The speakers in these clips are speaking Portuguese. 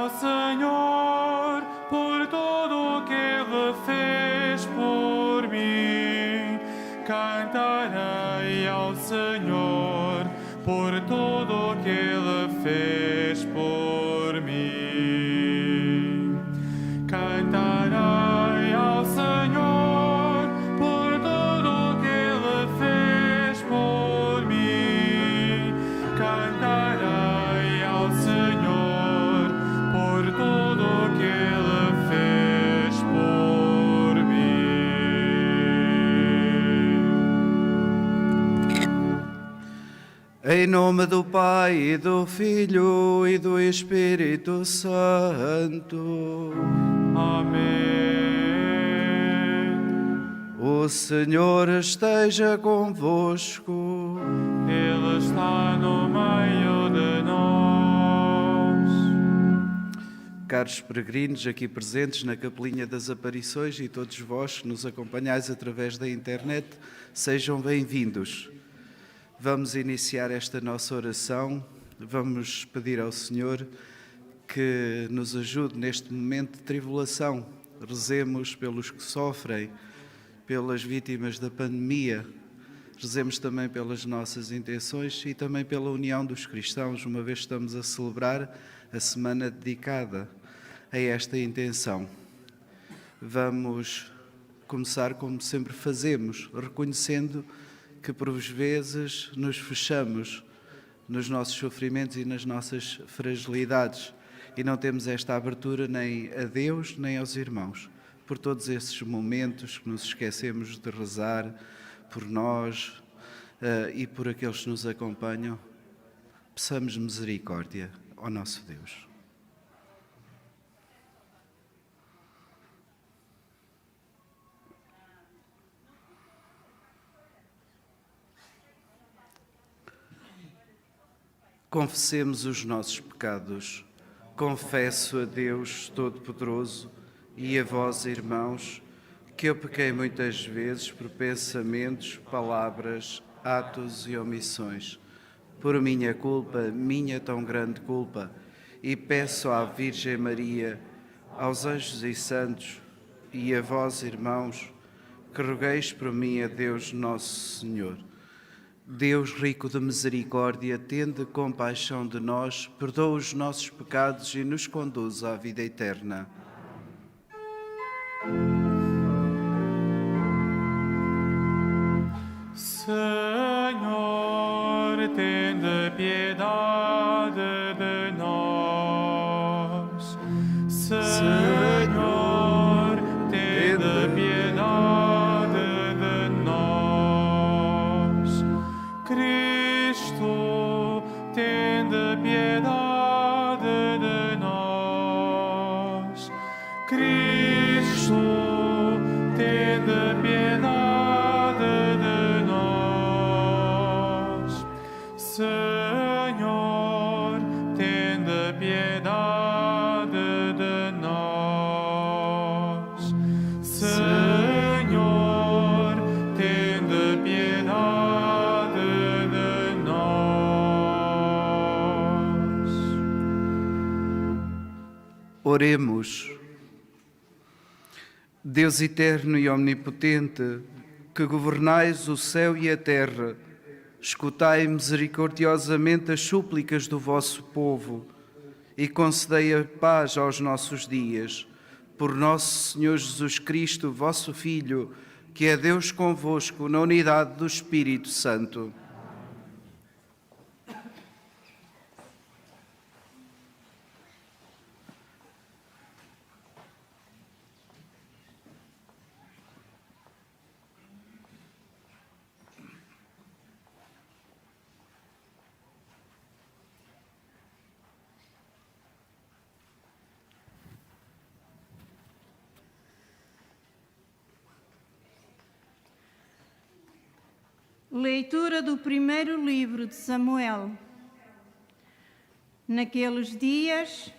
ao Senhor por tudo o que Ele fez por mim. Cantarei ao Senhor por tudo o que Ele fez por mim. Cantarei ao Senhor por tudo o que Ele fez por mim. Cantarei ao Senhor por tudo o que Ele fez por mim. Em nome do Pai, e do Filho e do Espírito Santo. Amém. O Senhor esteja convosco. Ele está no meio de nós. Caros peregrinos aqui presentes na Capelinha das Aparições e todos vós que nos acompanhais através da internet, sejam bem-vindos. Vamos iniciar esta nossa oração, vamos pedir ao Senhor que nos ajude neste momento de tribulação. Rezemos pelos que sofrem, pelas vítimas da pandemia, rezemos também pelas nossas intenções e também pela união dos cristãos, uma vez que estamos a celebrar a semana dedicada a esta intenção. Vamos começar como sempre fazemos, reconhecendo que por vezes nos fechamos nos nossos sofrimentos e nas nossas fragilidades e não temos esta abertura nem a Deus nem aos irmãos. Por todos esses momentos que nos esquecemos de rezar por nós e por aqueles que nos acompanham, peçamos misericórdia ao nosso Deus. Confessemos os nossos pecados. Confesso a Deus Todo-Poderoso e a vós, irmãos, que eu pequei muitas vezes por pensamentos, palavras, atos e omissões. Por minha culpa, minha tão grande culpa, e peço à Virgem Maria, aos anjos e santos, e a vós, irmãos, que rogueis por mim a Deus Nosso Senhor. Deus rico de misericórdia, tende compaixão de nós, perdoa os nossos pecados e nos conduz à vida eterna. Senhor, tende piedade de nós. Senhor, tende piedade de nós. Cristo, tende piedade de nós. Cristo, tende piedade de nós. Senhor, tende piedade de nós. Senhor, tende piedade de nós. Oremos. Deus eterno e omnipotente, que governais o céu e a terra, escutai misericordiosamente as súplicas do vosso povo e concedei a paz aos nossos dias. Por nosso Senhor Jesus Cristo, vosso Filho, que é Deus convosco na unidade do Espírito Santo. Leitura do primeiro livro de Samuel. Naqueles dias,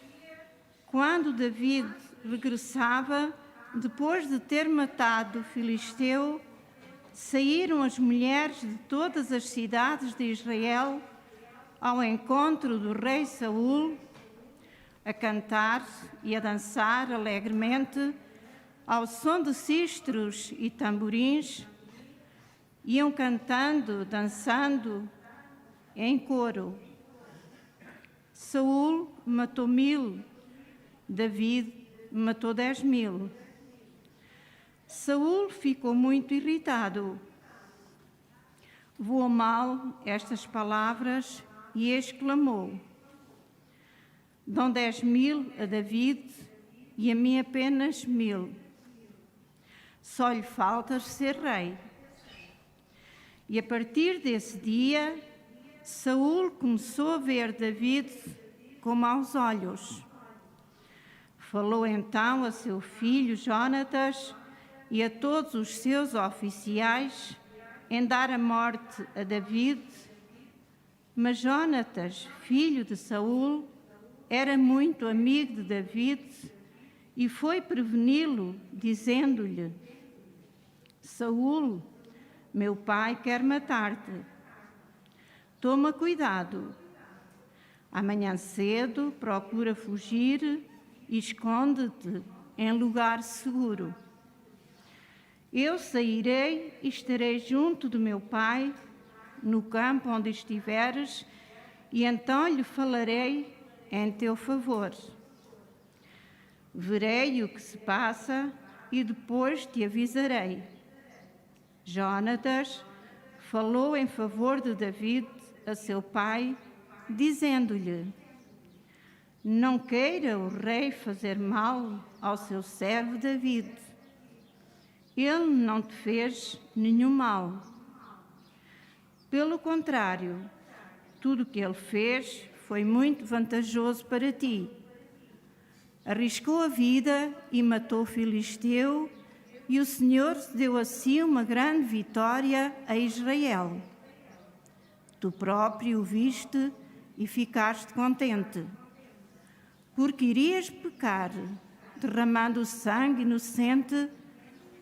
quando David regressava, depois de ter matado o filisteu, saíram as mulheres de todas as cidades de Israel ao encontro do rei Saul, a cantar e a dançar alegremente, ao som de cístaros e tamborins, iam cantando, dançando em coro. Saul matou 1000, David matou 10.000. Saul ficou muito irritado. Voou mal estas palavras e exclamou: dão 10.000 a David e a mim apenas 1.000. Só lhe falta ser rei. E a partir desse dia, Saul começou a ver David com maus olhos. Falou então a seu filho Jonatas e a todos os seus oficiais em dar a morte a David, mas Jonatas, filho de Saul, era muito amigo de David e foi preveni-lo, dizendo-lhe: Saul, meu pai quer matar-te. Toma cuidado. Amanhã cedo procura fugir e esconde-te em lugar seguro. Eu sairei e estarei junto do meu pai, no campo onde estiveres, e então lhe falarei em teu favor. Verei o que se passa e depois te avisarei. Jonatas falou em favor de David a seu pai, dizendo-lhe: não queira o rei fazer mal ao seu servo David. Ele não te fez nenhum mal. Pelo contrário, tudo o que ele fez foi muito vantajoso para ti. Arriscou a vida e matou o filisteu, e o Senhor deu assim uma grande vitória a Israel. Tu próprio o viste e ficaste contente, porque irias pecar, derramando sangue inocente,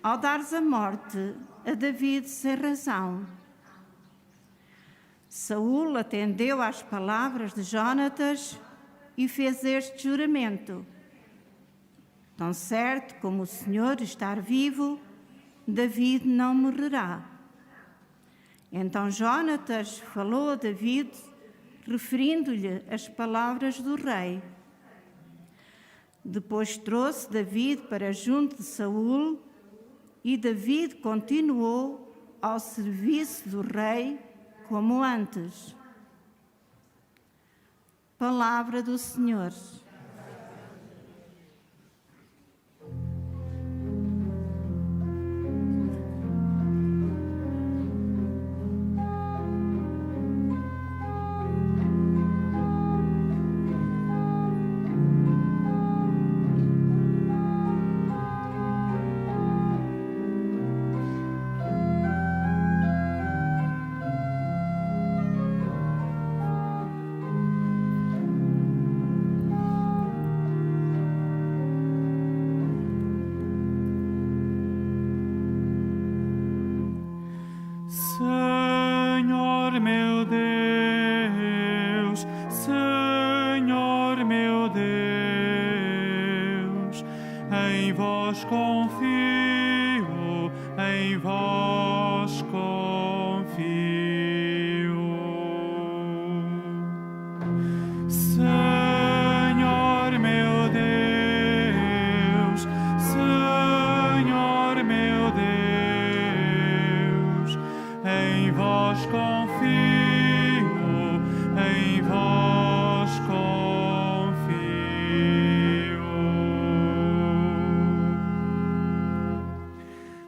ao dares a morte a David sem razão. Saul atendeu às palavras de Jonatas e fez este juramento: tão certo como o Senhor estar vivo, David não morrerá. Então Jonatas falou a David, referindo-lhe as palavras do rei. Depois trouxe David para junto de Saul, e David continuou ao serviço do rei como antes. Palavra do Senhor. Senhor meu Deus, Senhor meu Deus, em vós confio, em vós confio. Senhor meu Deus, Senhor meu Deus, em vós confio, em vós confio.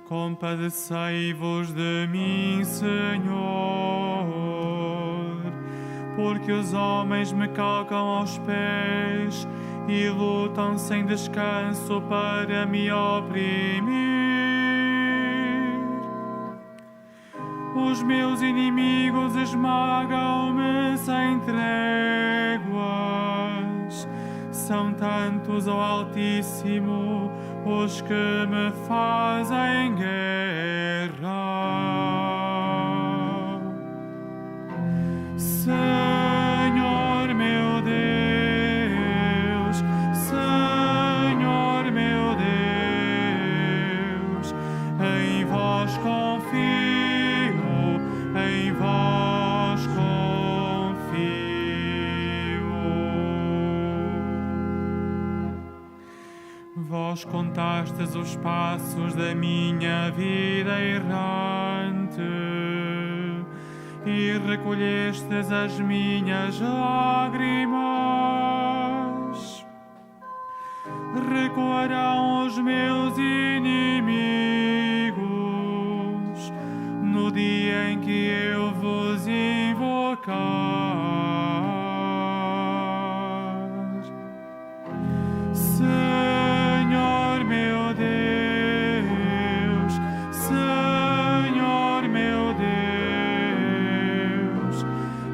Compadecei-vos de mim, Senhor, porque os homens me calcam aos pés e lutam sem descanso para me oprimir. Os meus inimigos esmagam-me sem tréguas. São tantos, ó Altíssimo, os que me fazem guerra. Senhor meu Deus, Vós contastes os passos da minha vida errante e recolhestes as minhas lágrimas. Recuarão os meus inimigos no dia em que eu vos invocar. Senhor meu Deus, Senhor meu Deus,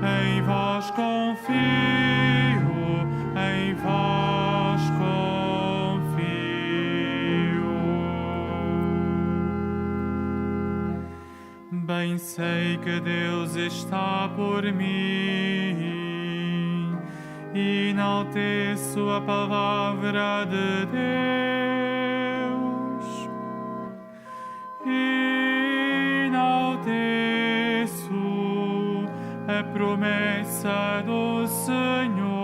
em vós confio, em vós confio. Bem sei que Deus está por mim, enalteço a palavra de Deus, enalteço a promessa do Senhor.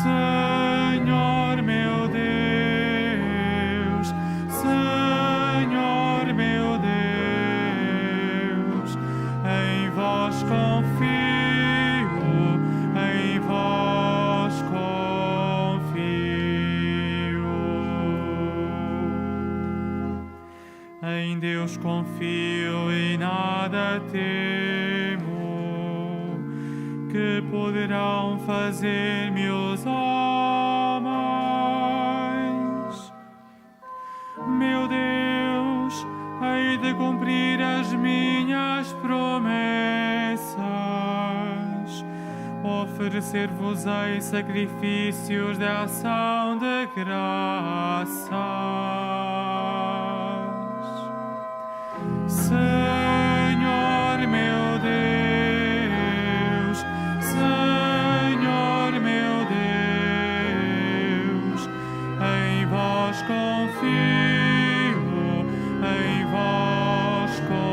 Senhor meu Deus, Senhor meu Deus, em vós confio, em vós confio. Em Deus confio e nada temo, que poderão fazer-me os homens. Meu Deus, hei de cumprir as minhas promessas, oferecer-vos-ei sacrifícios de ação de graças. Senhor meu Deus, Senhor meu Deus, em vós confio, em vós confio.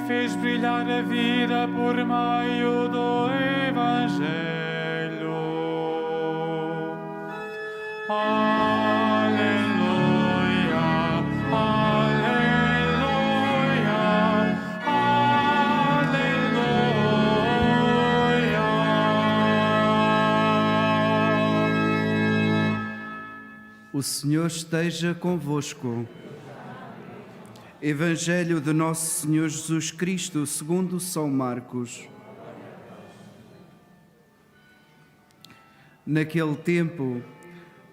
Fez brilhar a vida por meio do Evangelho. Aleluia, aleluia, aleluia. O Senhor esteja convosco. Evangelho de Nosso Senhor Jesus Cristo, segundo São Marcos. Naquele tempo,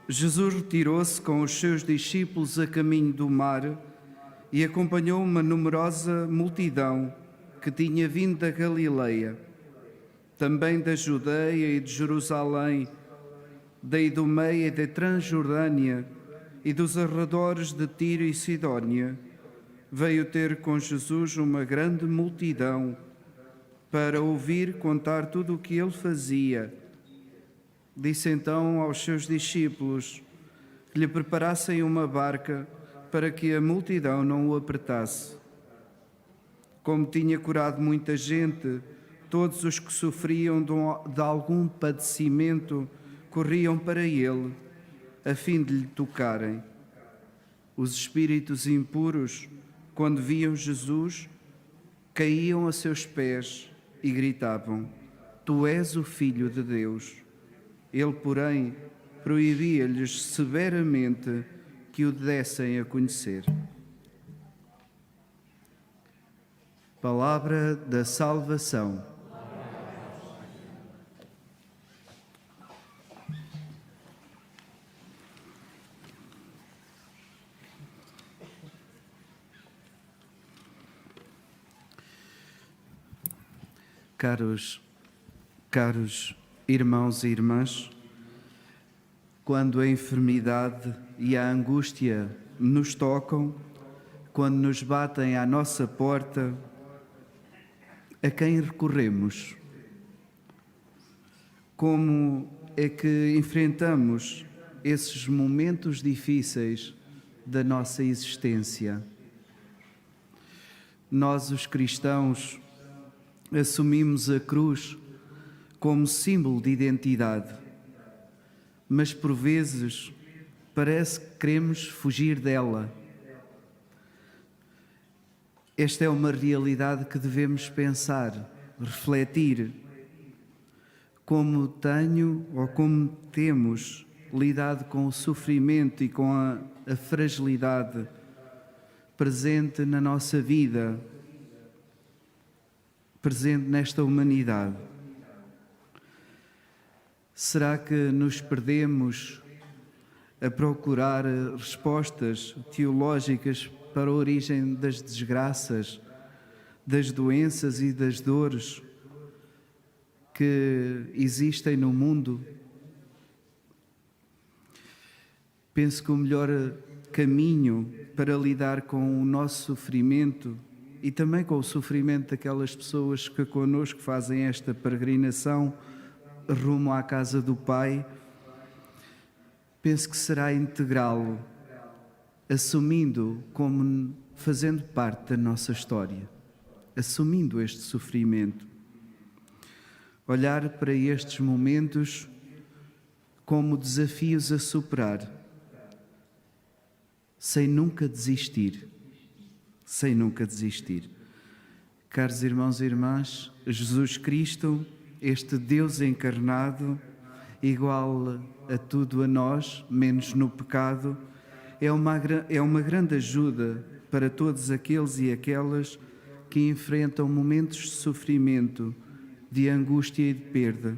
Jesus retirou-se com os seus discípulos a caminho do mar e acompanhou uma numerosa multidão que tinha vindo da Galileia, também da Judeia e de Jerusalém, da Idumeia e da Transjordânia e dos arredores de Tiro e Sidónia. Veio ter com Jesus uma grande multidão para ouvir contar tudo o que ele fazia. Disse então aos seus discípulos que lhe preparassem uma barca para que a multidão não o apertasse. Como tinha curado muita gente, Todos os que sofriam de algum padecimento corriam para ele, a fim de lhe tocarem. Os espíritos impuros, quando viam Jesus, caíam a seus pés e gritavam: Tu és o Filho de Deus. Ele, porém, proibia-lhes severamente que o dessem a conhecer. Palavra da salvação. Caros irmãos e irmãs, quando a enfermidade e a angústia nos tocam, quando nos batem à nossa porta, a quem recorremos? Como é que enfrentamos esses momentos difíceis da nossa existência? Nós, os cristãos, assumimos a cruz como símbolo de identidade, mas por vezes parece que queremos fugir dela. Esta é uma realidade que devemos pensar, refletir. Como tenho ou como temos lidado com o sofrimento e com a fragilidade presente na nossa vida, presente nesta humanidade? Será que nos perdemos a procurar respostas teológicas para a origem das desgraças, das doenças e das dores que existem no mundo? Penso que o melhor caminho para lidar com o nosso sofrimento e também com o sofrimento daquelas pessoas que connosco fazem esta peregrinação rumo à casa do Pai, penso que será integrá-lo, assumindo como fazendo parte da nossa história, assumindo este sofrimento. Olhar para estes momentos como desafios a superar, sem nunca desistir. Sem nunca desistir. Caros irmãos e irmãs, Jesus Cristo, este Deus encarnado, igual a tudo a nós, menos no pecado, é uma grande ajuda para todos aqueles e aquelas que enfrentam momentos de sofrimento, de angústia e de perda.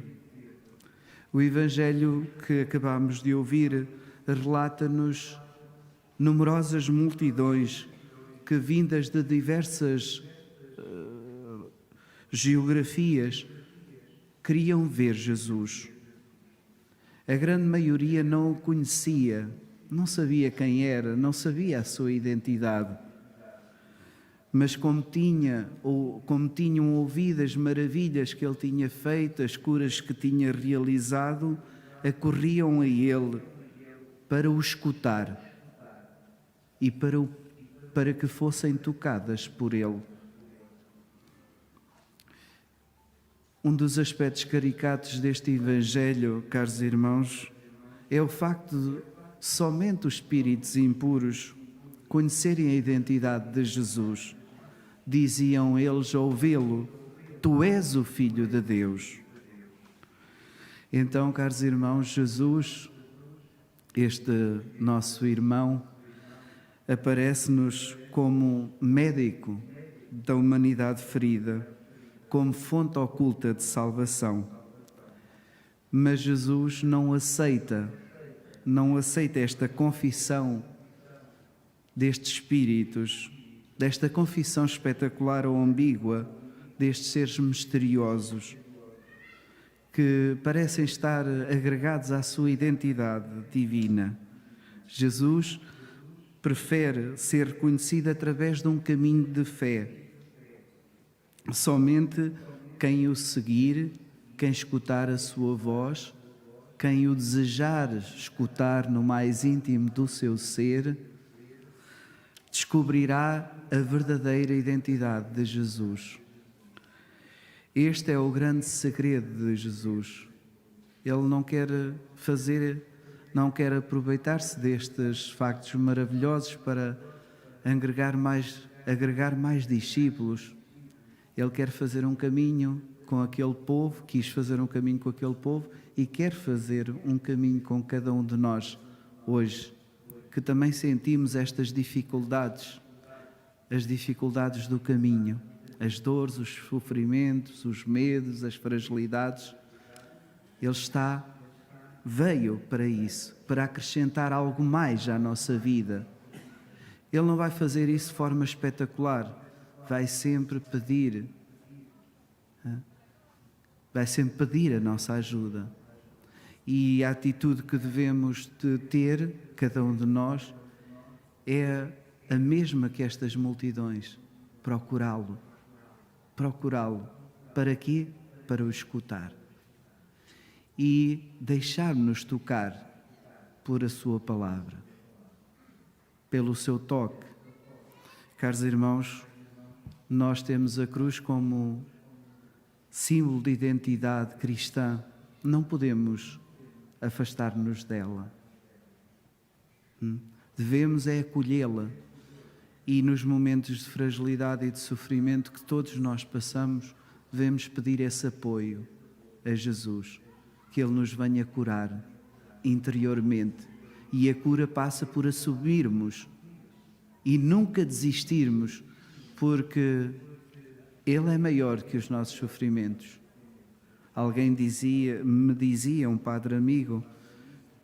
O Evangelho que acabamos de ouvir relata-nos numerosas multidões que, vindas de diversas geografias, queriam ver Jesus. A grande maioria não o conhecia, não sabia quem era, não sabia a sua identidade. Mas como tinham ouvido as maravilhas que ele tinha feito, as curas que tinha realizado, acorriam a ele para o escutar e para que fossem tocadas por ele. Um dos aspectos caricatos deste Evangelho, caros irmãos, é o facto de somente os espíritos impuros conhecerem a identidade de Jesus. Diziam eles ao vê-lo: Tu és o Filho de Deus. Então, caros irmãos, Jesus, este nosso irmão, aparece-nos como médico da humanidade ferida, como fonte oculta de salvação. Mas Jesus não aceita esta confissão destes espíritos, desta confissão espetacular ou ambígua destes seres misteriosos que parecem estar agregados à sua identidade divina. Jesus prefere ser reconhecido através de um caminho de fé. Somente quem o seguir, quem escutar a sua voz, quem o desejar escutar no mais íntimo do seu ser, descobrirá a verdadeira identidade de Jesus. Este é o grande segredo de Jesus. Ele não quer aproveitar-se destes factos maravilhosos para agregar mais discípulos. Ele quer fazer um caminho com aquele povo, quis fazer um caminho com aquele povo e quer fazer um caminho com cada um de nós hoje, que também sentimos estas dificuldades, as dificuldades do caminho, as dores, os sofrimentos, os medos, as fragilidades. Ele veio para isso, para acrescentar algo mais à nossa vida. Ele não vai fazer isso de forma espetacular, vai sempre pedir a nossa ajuda. E a atitude que devemos de ter, cada um de nós, é a mesma que estas multidões: procurá-lo. Procurá-lo. Para quê? Para o escutar. E deixar-nos tocar por a sua palavra, pelo seu toque. Caros irmãos, nós temos a cruz como símbolo de identidade cristã. Não podemos afastar-nos dela. Devemos é acolhê-la. E nos momentos de fragilidade e de sofrimento que todos nós passamos, devemos pedir esse apoio a Jesus, que Ele nos venha curar interiormente. E a cura passa por assumirmos e nunca desistirmos, porque Ele é maior que os nossos sofrimentos. Me dizia um padre amigo,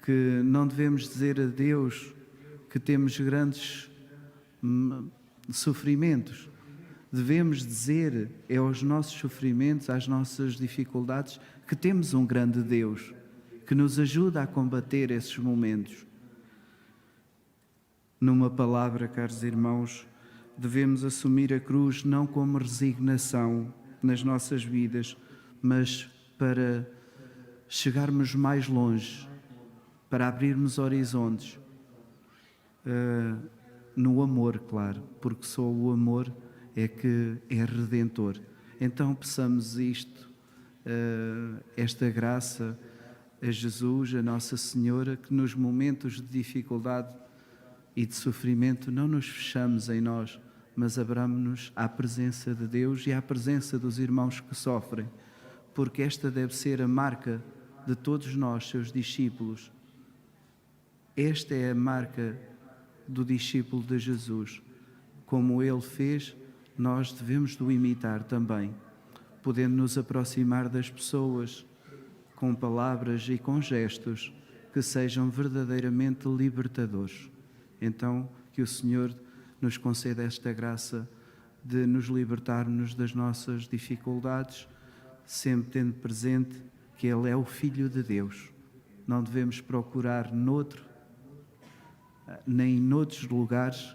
que não devemos dizer a Deus que temos grandes sofrimentos. Devemos dizer aos nossos sofrimentos, às nossas dificuldades, que temos um grande Deus que nos ajuda a combater esses momentos. Numa palavra, caros irmãos, devemos assumir a cruz não como resignação nas nossas vidas, mas para chegarmos mais longe, para abrirmos horizontes, no amor, claro, porque só o amor é que é redentor. Então peçamos esta graça a Jesus, a Nossa Senhora, que nos momentos de dificuldade e de sofrimento não nos fechamos em nós, mas abramos-nos à presença de Deus e à presença dos irmãos que sofrem, porque esta deve ser a marca de todos nós, seus discípulos. Esta é a marca do discípulo de Jesus. Como Ele fez, nós devemos de o imitar também, podendo nos aproximar das pessoas com palavras e com gestos que sejam verdadeiramente libertadores. Então, que o Senhor nos conceda esta graça de nos libertarmos das nossas dificuldades, sempre tendo presente que Ele é o Filho de Deus. Não devemos procurar nem noutros lugares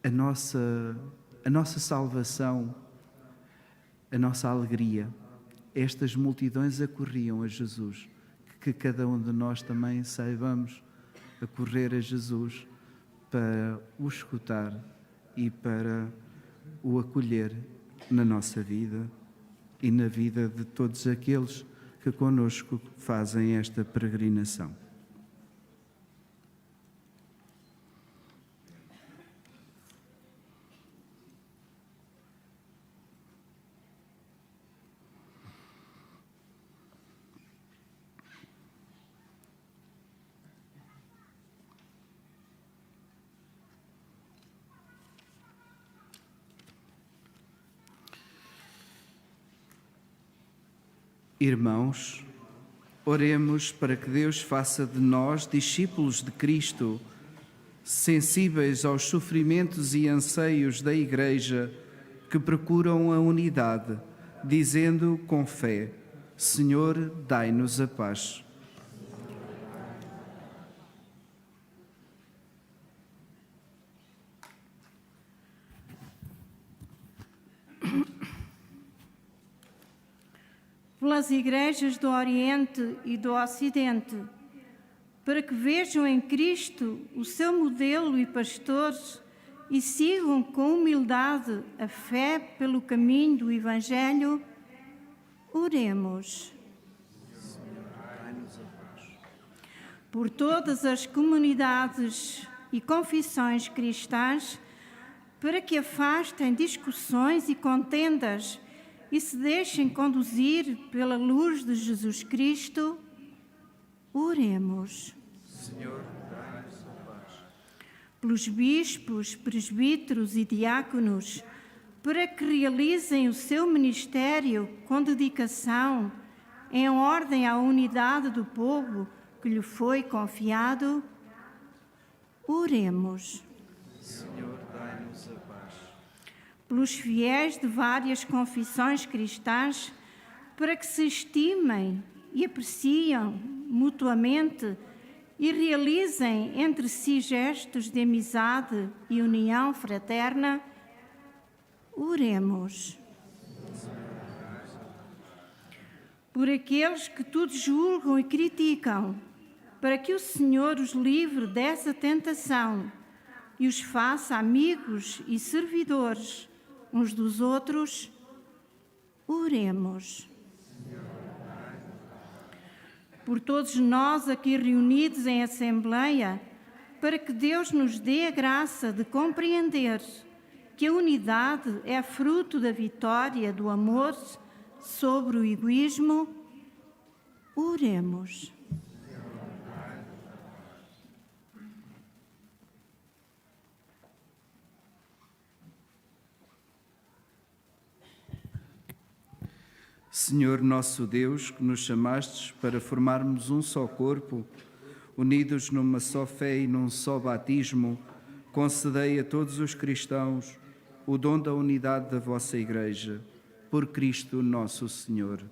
a nossa salvação, a nossa alegria. Estas multidões acorriam a Jesus, que cada um de nós também saibamos acorrer a Jesus para o escutar e para o acolher na nossa vida e na vida de todos aqueles que conosco fazem esta peregrinação. Irmãos, oremos para que Deus faça de nós discípulos de Cristo, sensíveis aos sofrimentos e anseios da Igreja, que procuram a unidade, dizendo com fé: Senhor, dai-nos a paz. Pelas igrejas do Oriente e do Ocidente, para que vejam em Cristo o seu modelo e pastor e sigam com humildade a fé pelo caminho do Evangelho, oremos. Por todas as comunidades e confissões cristãs, para que afastem discussões e contendas e se deixem conduzir pela luz de Jesus Cristo, oremos. Senhor, dai-nos a paz. Pelos bispos, presbíteros e diáconos, para que realizem o seu ministério com dedicação, em ordem à unidade do povo que lhe foi confiado, oremos. Senhor, dai-nos a paz. Pelos fiéis de várias confissões cristãs, para que se estimem e apreciam mutuamente e realizem entre si gestos de amizade e união fraterna, oremos. Por aqueles que tudo julgam e criticam, para que o Senhor os livre dessa tentação e os faça amigos e servidores uns dos outros, oremos. Por todos nós aqui reunidos em Assembleia, para que Deus nos dê a graça de compreender que a unidade é fruto da vitória do amor sobre o egoísmo, oremos. Senhor nosso Deus, que nos chamastes para formarmos um só corpo, unidos numa só fé e num só batismo, concedei a todos os cristãos o dom da unidade da vossa Igreja, por Cristo nosso Senhor.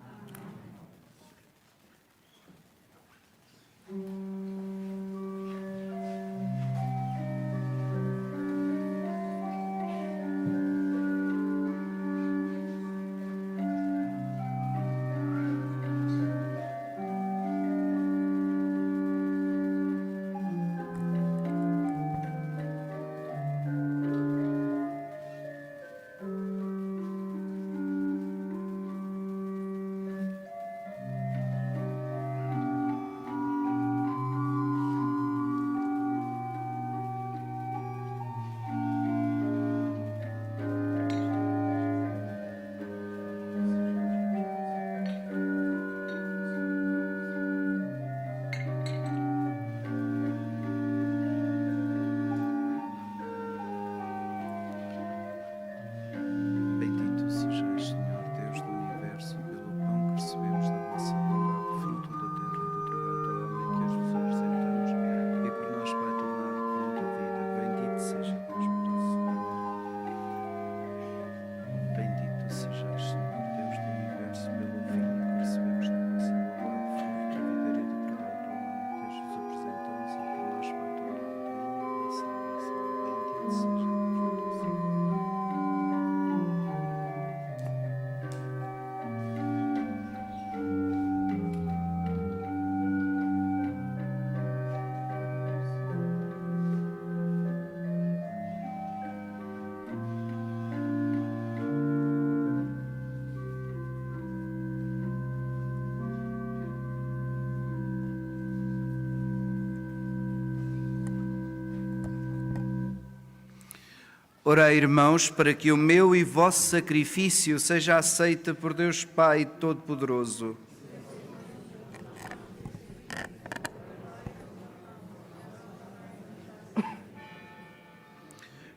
Orai, irmãos, para que o meu e vosso sacrifício seja aceito por Deus Pai Todo-Poderoso.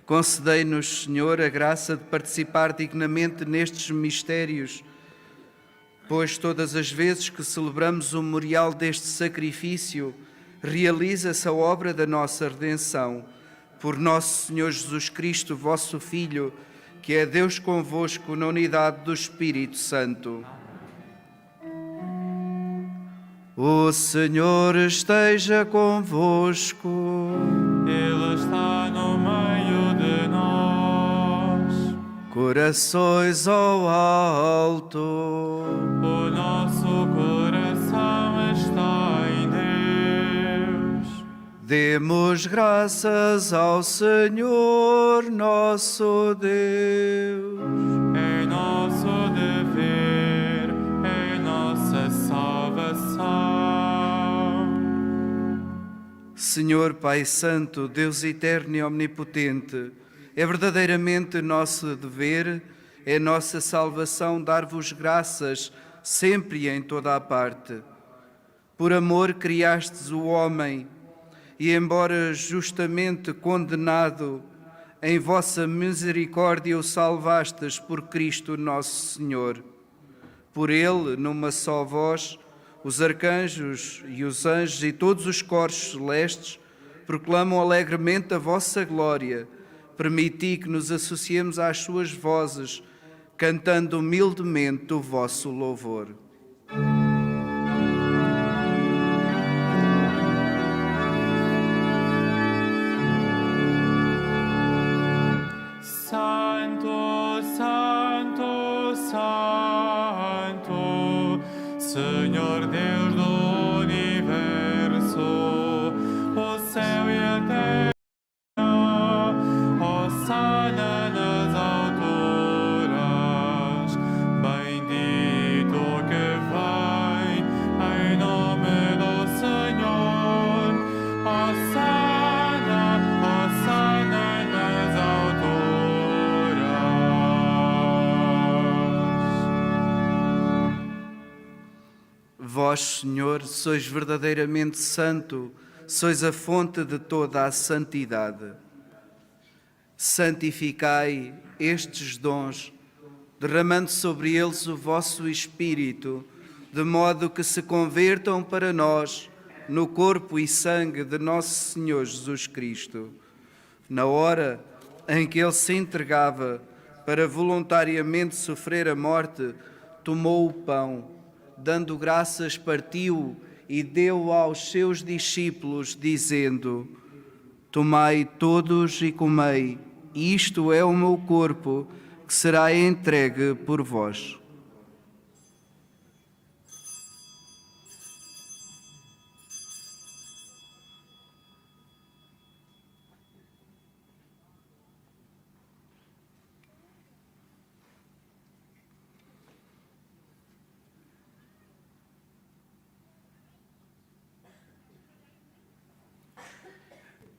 Concedei-nos, Senhor, a graça de participar dignamente nestes mistérios, pois todas as vezes que celebramos o memorial deste sacrifício, realiza-se a obra da nossa redenção. Por nosso Senhor Jesus Cristo, vosso Filho, que é Deus convosco na unidade do Espírito Santo. O Senhor esteja convosco. Ele está no meio de nós. Corações ao alto. O nosso coração está em Deus. Demos graças ao Senhor nosso Deus. É nosso dever, é nossa salvação. Senhor Pai Santo, Deus eterno e omnipotente, é verdadeiramente nosso dever, é nossa salvação dar-vos graças sempre e em toda a parte. Por amor criastes o homem, e embora justamente condenado, em vossa misericórdia o salvastes por Cristo nosso Senhor. Por ele, numa só voz, os arcanjos e os anjos e todos os coros celestes proclamam alegremente a vossa glória. Permiti que nos associemos às suas vozes, cantando humildemente o vosso louvor. Santo, Santo, Santo, Senhor Deus do universo, o céu e a terra, hosana nas alturas, bendito que vem em nome do Senhor, hosana, hosana nas alturas. Vós, Senhor, sois verdadeiramente santo, sois a fonte de toda a santidade. Santificai estes dons, derramando sobre eles o vosso Espírito, de modo que se convertam para nós no corpo e sangue de nosso Senhor Jesus Cristo. Na hora em que ele se entregava para voluntariamente sofrer a morte, tomou o pão, dando graças, partiu e deu aos seus discípulos, dizendo: Tomai todos e comei, isto é o meu corpo, que será entregue por vós.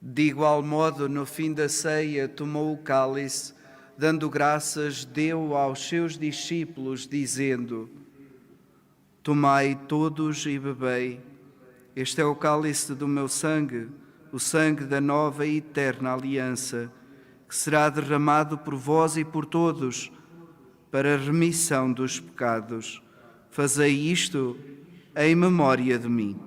De igual modo, no fim da ceia, tomou o cálice, dando graças, deu aos seus discípulos, dizendo: Tomai todos e bebei. Este é o cálice do meu sangue, o sangue da nova e eterna aliança, que será derramado por vós e por todos, para a remissão dos pecados. Fazei isto em memória de mim.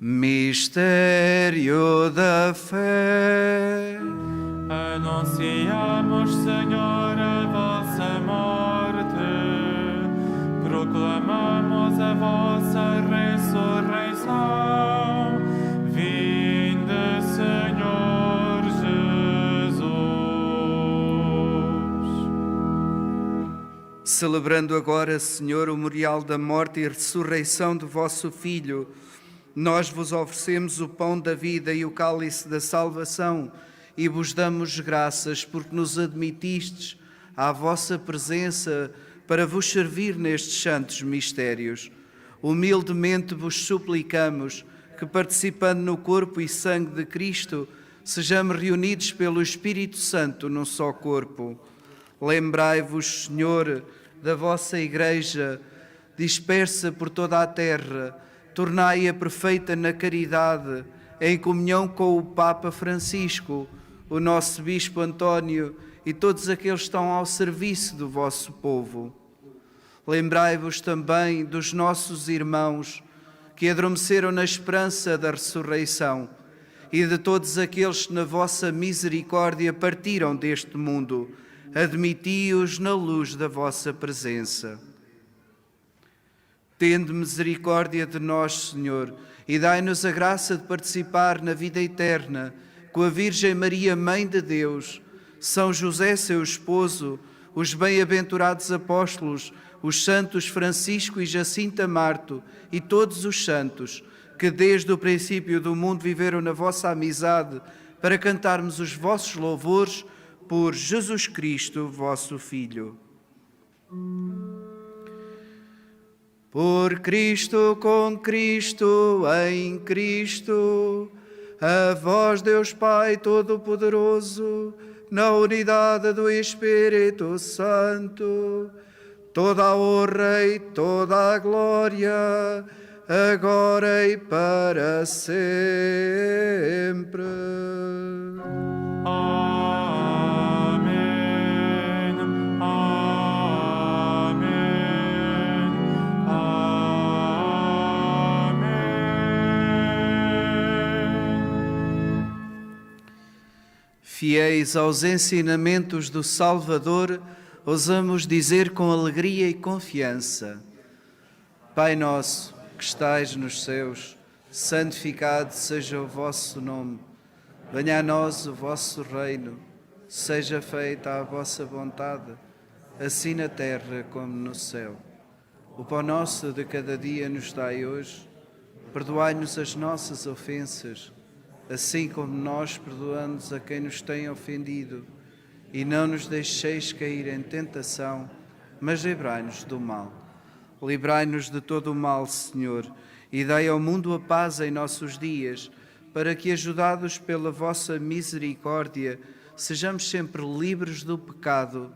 Mistério da fé. Anunciamos, Senhor, a vossa morte, proclamamos a vossa ressurreição. Vinde, Senhor Jesus. Celebrando agora, Senhor, o memorial da morte e ressurreição do vosso Filho, nós vos oferecemos o pão da vida e o cálice da salvação e vos damos graças porque nos admitistes à vossa presença para vos servir nestes santos mistérios. Humildemente vos suplicamos que, participando no corpo e sangue de Cristo, sejamos reunidos pelo Espírito Santo num só corpo. Lembrai-vos, Senhor, da vossa Igreja, dispersa por toda a terra, tornai-a perfeita na caridade, em comunhão com o Papa Francisco, o nosso Bispo António e todos aqueles que estão ao serviço do vosso povo. Lembrai-vos também dos nossos irmãos que adormeceram na esperança da ressurreição e de todos aqueles que na vossa misericórdia partiram deste mundo, admiti-os na luz da vossa presença. Tende misericórdia de nós, Senhor, e dai-nos a graça de participar na vida eterna com a Virgem Maria, Mãe de Deus, São José, seu esposo, os bem-aventurados apóstolos, os santos Francisco e Jacinta Marto e todos os santos, que desde o princípio do mundo viveram na vossa amizade, para cantarmos os vossos louvores por Jesus Cristo, vosso Filho. Por Cristo, com Cristo, em Cristo, a vós, Deus Pai Todo-Poderoso, na unidade do Espírito Santo, toda a honra e toda a glória, agora e para sempre. Amém. Amém. Amém. Fiéis aos ensinamentos do Salvador, ousamos dizer com alegria e confiança: Pai nosso, que estais nos céus, santificado seja o vosso nome. Venha a nós o vosso reino, seja feita a vossa vontade, assim na terra como no céu. O pão nosso de cada dia nos dai hoje, perdoai-nos as nossas ofensas, assim como nós perdoamos a quem nos tem ofendido, e não nos deixeis cair em tentação, mas livrai-nos do mal. Livrai-nos de todo o mal, Senhor, e dai ao mundo a paz em nossos dias, para que, ajudados pela vossa misericórdia, sejamos sempre livres do pecado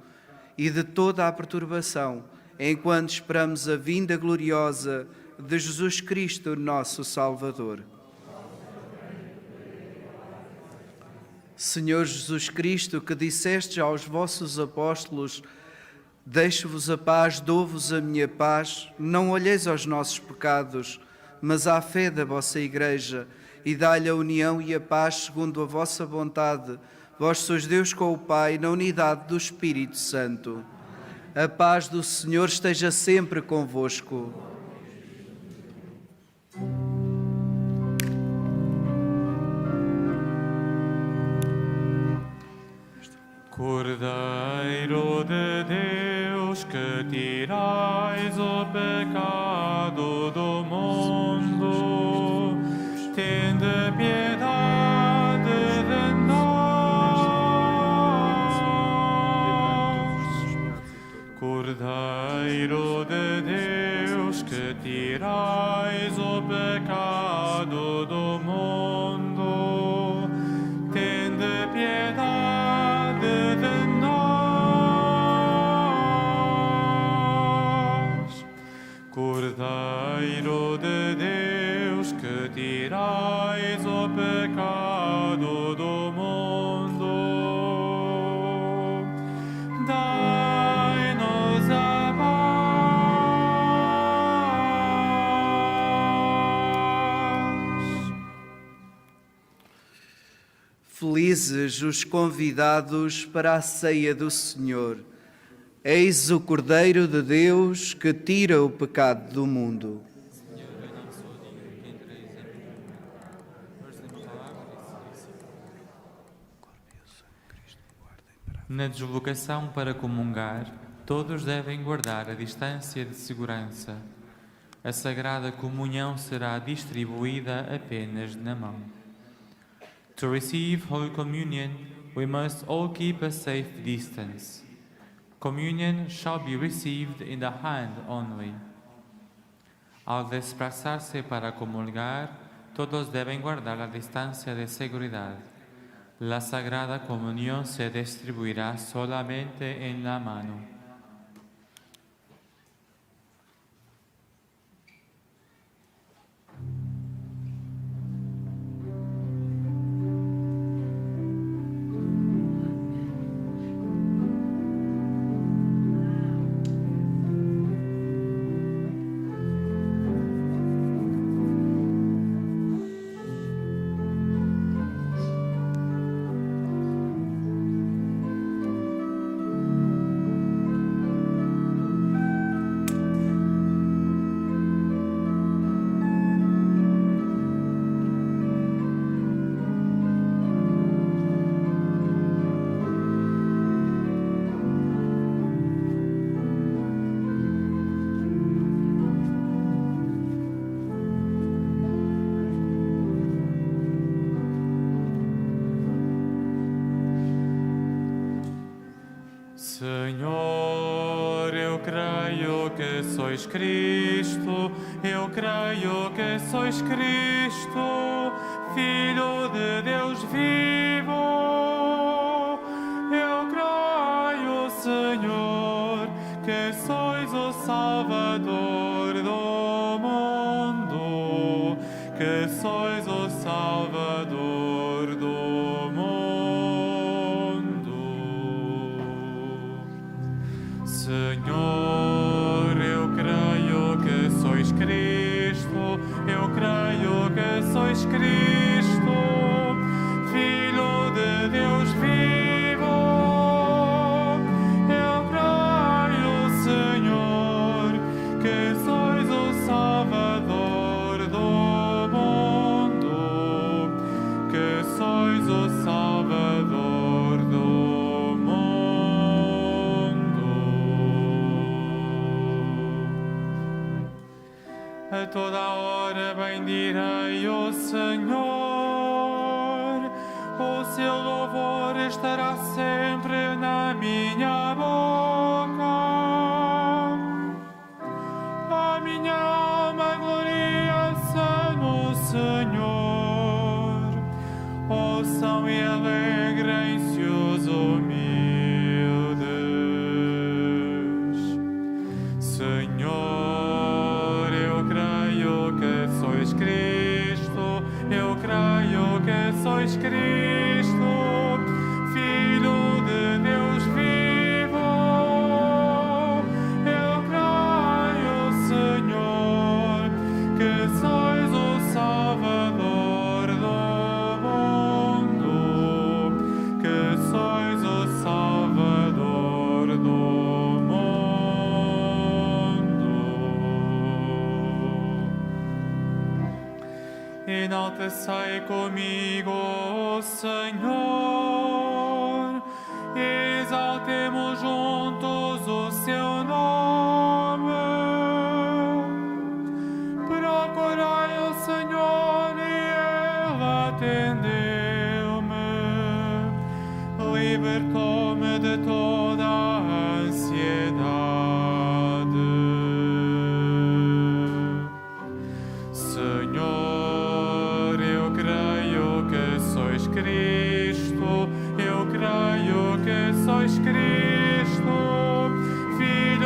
e de toda a perturbação, enquanto esperamos a vinda gloriosa de Jesus Cristo, nosso Salvador. Senhor Jesus Cristo, que dissestes aos vossos apóstolos: deixo-vos a paz, dou-vos a minha paz, não olheis aos nossos pecados, mas à fé da vossa Igreja, e dai-lhe a união e a paz segundo a vossa vontade. Vós sois Deus com o Pai, na unidade do Espírito Santo. A paz do Senhor esteja sempre convosco. Cordeiro de Deus, que tirais o pecado do mundo, tende piedade de nós. Cordeiro de Deus, que tirais o pecado do mundo, tende piedade de nós. Cordeiro de Deus, que tirais o pecado do mundo, dai-nos a paz. Felizes os convidados para a ceia do Senhor. Eis o Cordeiro de Deus que tira o pecado do mundo. Na deslocação para comungar, todos devem guardar a distância de segurança. A Sagrada Comunhão será distribuída apenas na mão. To receive Holy Communion, we must all keep a safe distance. Communion shall be received in the hand only. Al desplazarse para comulgar, todos deben guardar la distancia de seguridad. La Sagrada Comunión se distribuirá solamente en la mano. sois Cristo, eu creio que sois Cristo, Filho de Deus vivo. Eu creio, Senhor, que sois o Salvador do mundo, que sois o Salvador do mundo. Senhor, eu creio que sois Cristo, eu creio que sois Cristo, Filho de Deus vivo. Eu creio, Senhor, que sois o Salvador do mundo, que sois o Salvador do mundo. A toda hora bendirei o Senhor, o seu louvor estará sempre na minha boca. A minha alma gloria-se no Senhor, ouçam e alegrem-se os humildes. Senhor, eu creio que sois Cristo, eu creio que sois Cristo, Filho de Deus vivo. Eu creio, Senhor, que sois o Salvador do mundo, que sois o Salvador do mundo. Enaltecei comigo o Senhor, exaltemos juntos o seu nome. Procurei o Senhor e Ele atendeu-me, libertou-me de toda a ansiedade. Senhor, eu creio que sois Cristo, eu creio que sois Cristo, Filho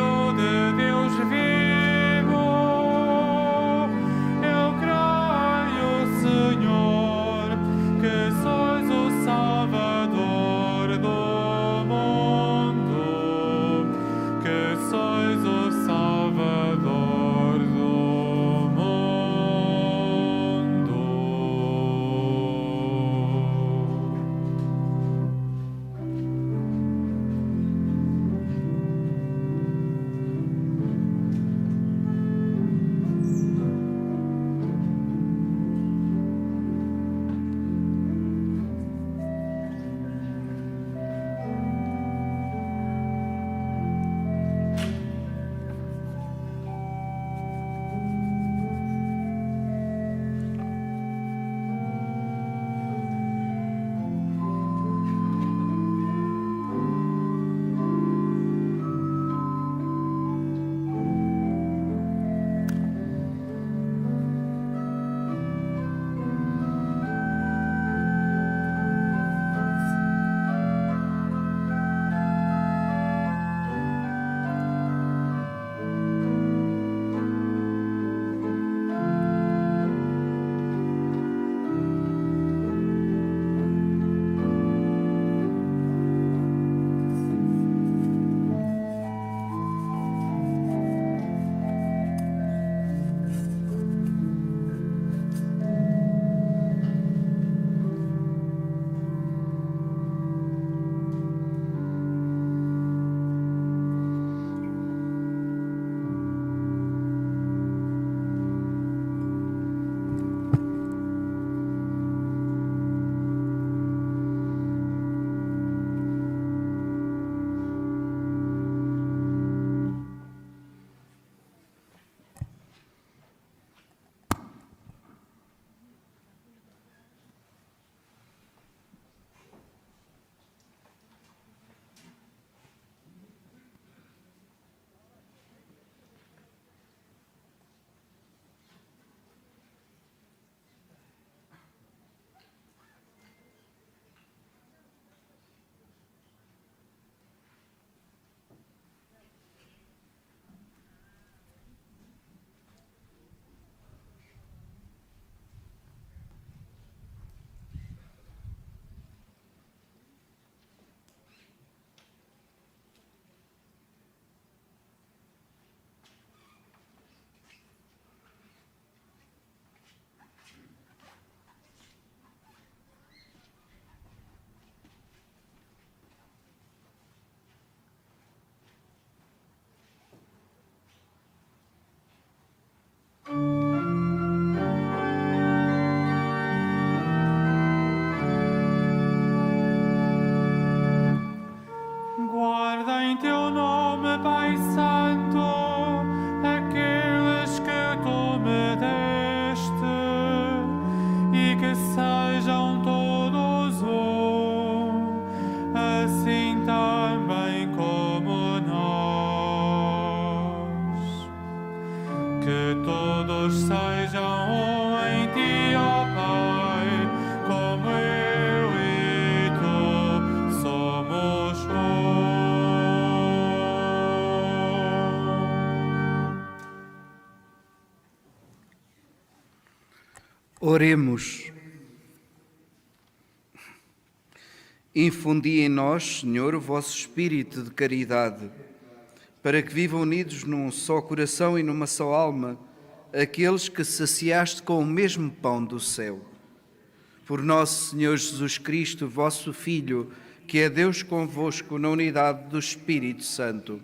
Que todos sejam um em ti, ó Pai, como eu e tu somos um. Oremos. Infundi em nós, Senhor, o vosso espírito de caridade, para que vivam unidos num só coração e numa só alma, aqueles que saciaste com o mesmo pão do céu. Por nosso Senhor Jesus Cristo, vosso Filho, que é Deus convosco na unidade do Espírito Santo.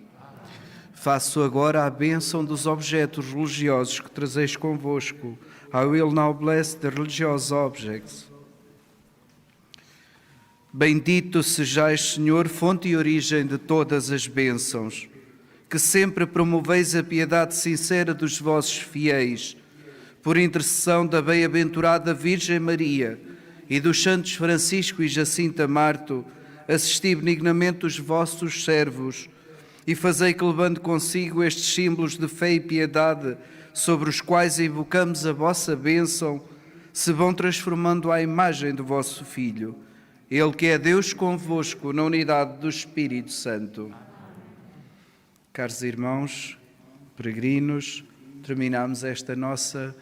Faço agora a bênção dos objetos religiosos que trazeis convosco. I will now bless the religious objects. Bendito sejais, Senhor, fonte e origem de todas as bênçãos, que sempre promoveis a piedade sincera dos vossos fiéis, por intercessão da bem-aventurada Virgem Maria e dos santos Francisco e Jacinta Marto, assisti benignamente os vossos servos e fazei que, levando consigo estes símbolos de fé e piedade, sobre os quais invocamos a vossa bênção, se vão transformando à imagem do vosso Filho, Ele que é Deus convosco na unidade do Espírito Santo. Caros irmãos, peregrinos, terminamos esta nossa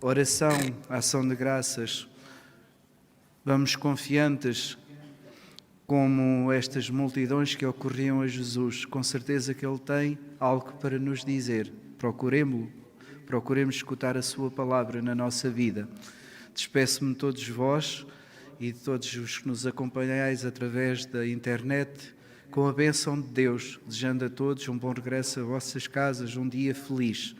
oração, ação de graças. Vamos confiantes, como estas multidões que ocorriam a Jesus. Com certeza que Ele tem algo para nos dizer. Procuremos escutar a sua palavra na nossa vida. Despeço-me de todos vós e de todos os que nos acompanhais através da internet, com a bênção de Deus, desejando a todos um bom regresso a vossas casas, um dia feliz.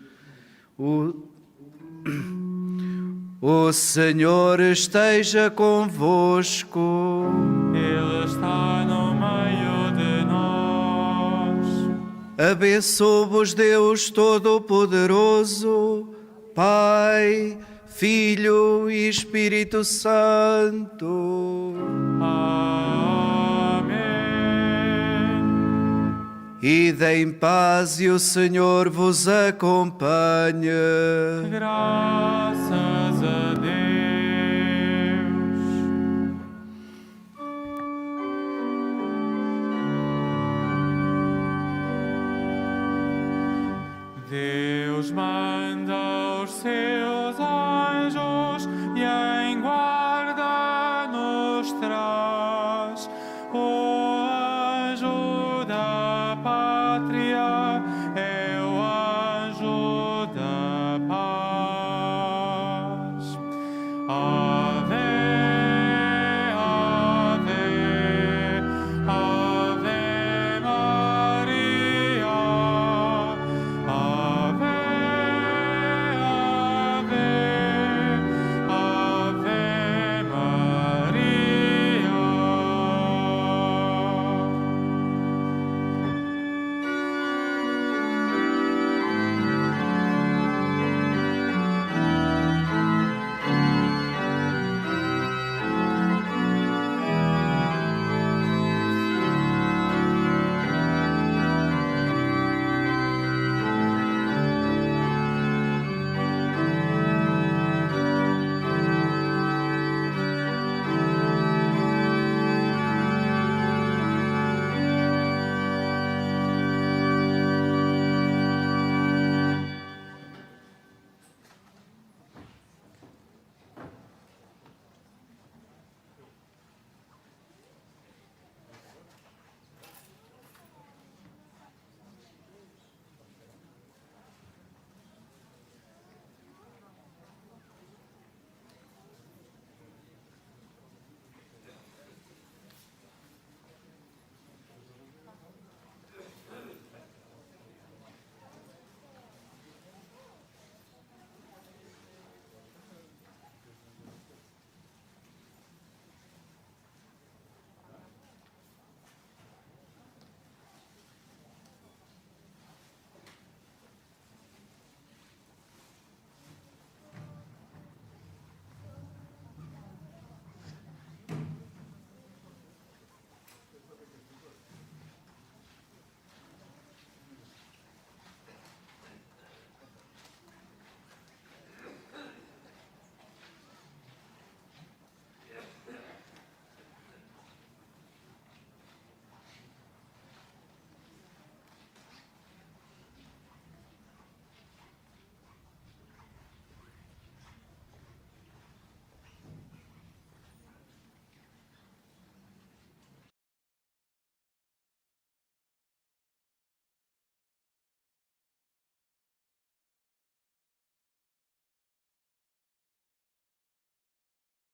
O Senhor esteja convosco. Ele está no meio de nós. Abençoe-vos Deus Todo-Poderoso, Pai, Filho e Espírito Santo. Amém. Ide em paz e o Senhor vos acompanhe. Graças a Deus. Deus manda os seus